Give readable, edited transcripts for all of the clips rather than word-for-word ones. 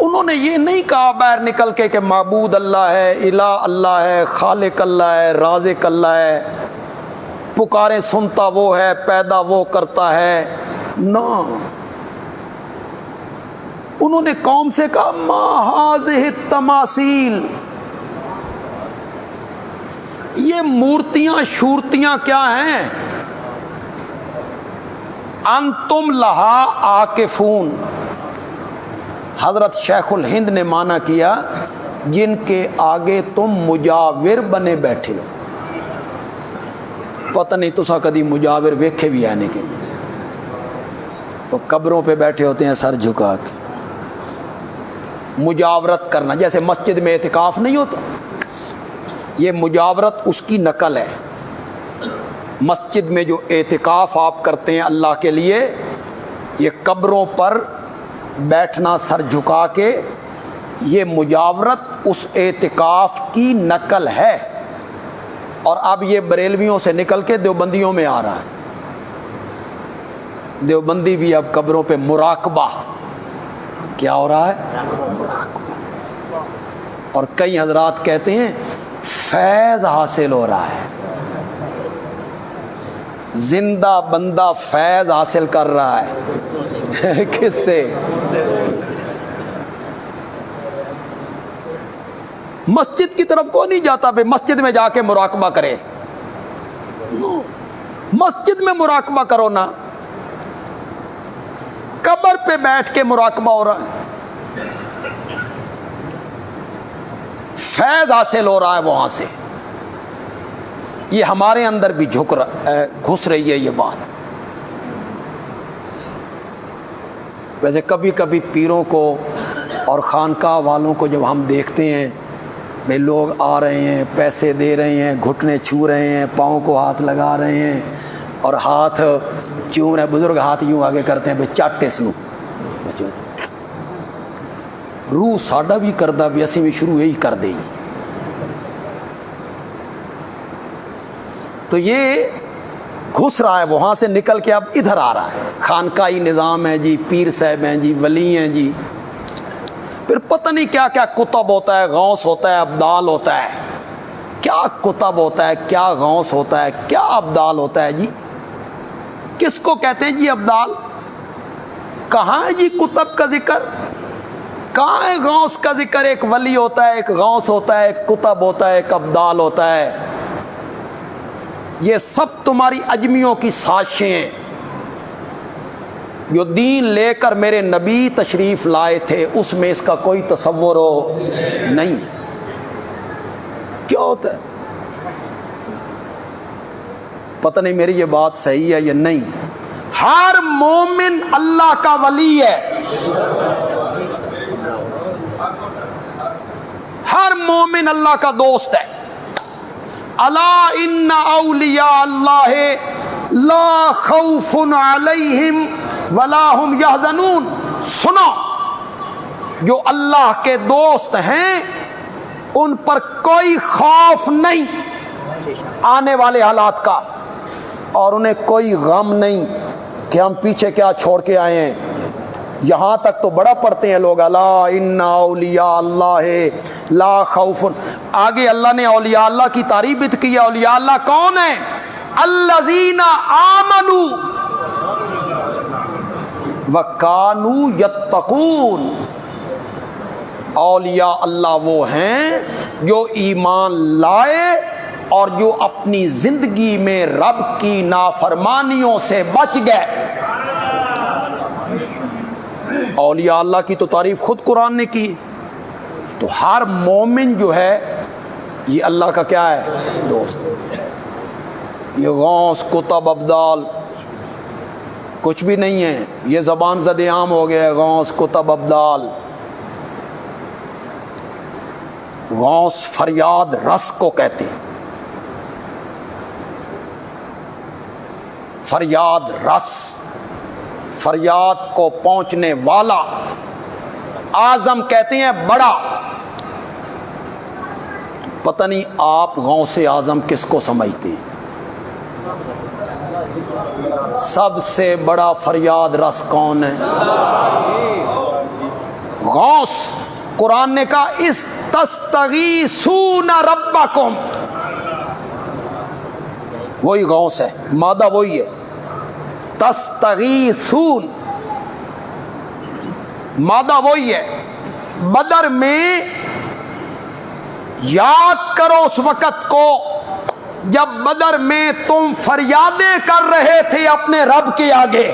انہوں نے یہ نہیں کہا باہر نکل کے کہ معبود اللہ ہے، الہ اللہ ہے، خالق اللہ ہے، رازق اللہ ہے، پکارے سنتا وہ ہے، پیدا وہ کرتا ہے، نہ، انہوں نے قوم سے کہا ما ہذہ التماثیل، یہ مورتیاں شورتیاں کیا ہیں، انتم لہا عاکفون، حضرت شیخ الہند نے معنی کیا جن کے آگے تم مجاور بنے بیٹھے ہو، پتہ نہیں تسا کدی مجاور ویکھے بھی آنے کے لیے، وہ قبروں پہ بیٹھے ہوتے ہیں سر جھکا کے، مجاورت کرنا، جیسے مسجد میں اعتکاف نہیں ہوتا، یہ مجاورت اس کی نقل ہے، مسجد میں جو اعتکاف آپ کرتے ہیں اللہ کے لیے، یہ قبروں پر بیٹھنا سر جھکا کے، یہ مجاورت اس اعتکاف کی نقل ہے، اور اب یہ بریلویوں سے نکل کے دیوبندیوں میں آ رہا ہے، دیوبندی بھی اب قبروں پہ مراقبہ، کیا ہو رہا ہے، مراقبہ، اور کئی حضرات کہتے ہیں فیض حاصل ہو رہا ہے، زندہ بندہ فیض حاصل کر رہا ہے کس سے، مسجد کی طرف کو نہیں جاتا بھائی مسجد میں جا کے مراقبہ کرے، مسجد میں مراقبہ کرو نا، قبر پہ بیٹھ کے مراقبہ ہو رہا ہے، فیض حاصل ہو رہا ہے وہاں سے، یہ ہمارے اندر بھی گھس رہی ہے یہ بات۔ ویسے کبھی کبھی پیروں کو اور خانقاہ والوں کو جب ہم دیکھتے ہیں بھئی لوگ آ رہے ہیں، پیسے دے رہے ہیں، گھٹنے چھو رہے ہیں، پاؤں کو ہاتھ لگا رہے ہیں اور ہاتھ چوم رہے ہیں، بزرگ ہاتھ یوں آگے کرتے ہیں بھئی چٹ اس نو، روح ساڈا بھی کردہ بھی اسی بھی شروع یہی کر دے، تو یہ گھس رہا ہے وہاں سے نکل کے اب ادھر آ رہا ہے، خانقاہی نظام ہے جی، پیر صاحب ہیں جی، ولی ہیں جی، پھر پتہ نہیں کیا کیا کتب ہوتا ہے، غوث ہوتا ہے، ابدال ہوتا ہے، کیا کتب ہوتا ہے، کیا غوث ہوتا ہے، کیا ابدال ہوتا ہے جی، کس کو کہتے ہیں جی ابدال، کہاں ہے جی کتب کا ذکر، کہاں ہے غوث کا ذکر، ایک ولی ہوتا ہے، ایک غوث ہوتا ہے، ایک کتب ہوتا ہے، ایک ابدال ہوتا ہے، یہ سب تمہاری اجمیوں کی سازشیں ہیں، جو دین لے کر میرے نبی تشریف لائے تھے اس میں اس کا کوئی تصور ہو نہیں، کیا ہوتا ہے پتہ نہیں میری یہ بات صحیح ہے یا نہیں، ہر مومن اللہ کا ولی ہے، ہر مومن اللہ کا دوست ہے، الا ان اولیاء اللہ لا خوف علیہم ولا هم یحزنون، سنو جو اللہ کے دوست ہیں ان پر کوئی خوف نہیں آنے والے حالات کا، اور انہیں کوئی غم نہیں کہ ہم پیچھے کیا چھوڑ کے آئے ہیں، یہاں تک تو بڑا پڑھتے ہیں لوگ الا ان اولیاء اللہ لا خوف، آگے اللہ نے اولیاء اللہ کی تعریف کی ہے، اولیاء اللہ کون ہیں، الذین آمنوا وَكَانُوا يَتَّقُونَ، اولیاء اللہ وہ ہیں جو ایمان لائے اور جو اپنی زندگی میں رب کی نافرمانیوں سے بچ گئے، اولیاء اللہ کی تو تعریف خود قرآن نے کی، تو ہر مومن جو ہے یہ اللہ کا کیا ہے، دوست، یہ غوث کتب ابدال کچھ بھی نہیں ہے، یہ زبان زد عام ہو گیا ہے، غوث کتب ابدال، غوث فریاد رس کو کہتے ہیں، فریاد رس، فریاد کو پہنچنے والا، اعظم کہتے ہیں بڑا، پتہ نہیں آپ غوث اعظم کس کو سمجھتے ہیں، سب سے بڑا فریاد رس کون ہے، غوث قرآن نے کہا استستغیثون ربکم، وہی غوث ہے، مادہ وہی ہے، تستغیثون مادہ وہی ہے۔ بدر میں یاد کرو اس وقت کو جب بدر میں تم فریادیں کر رہے تھے اپنے رب کے آگے،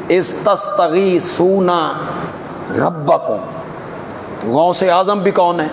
استستغیثون ربکم۔ تو غوث اعظم بھی کون ہے؟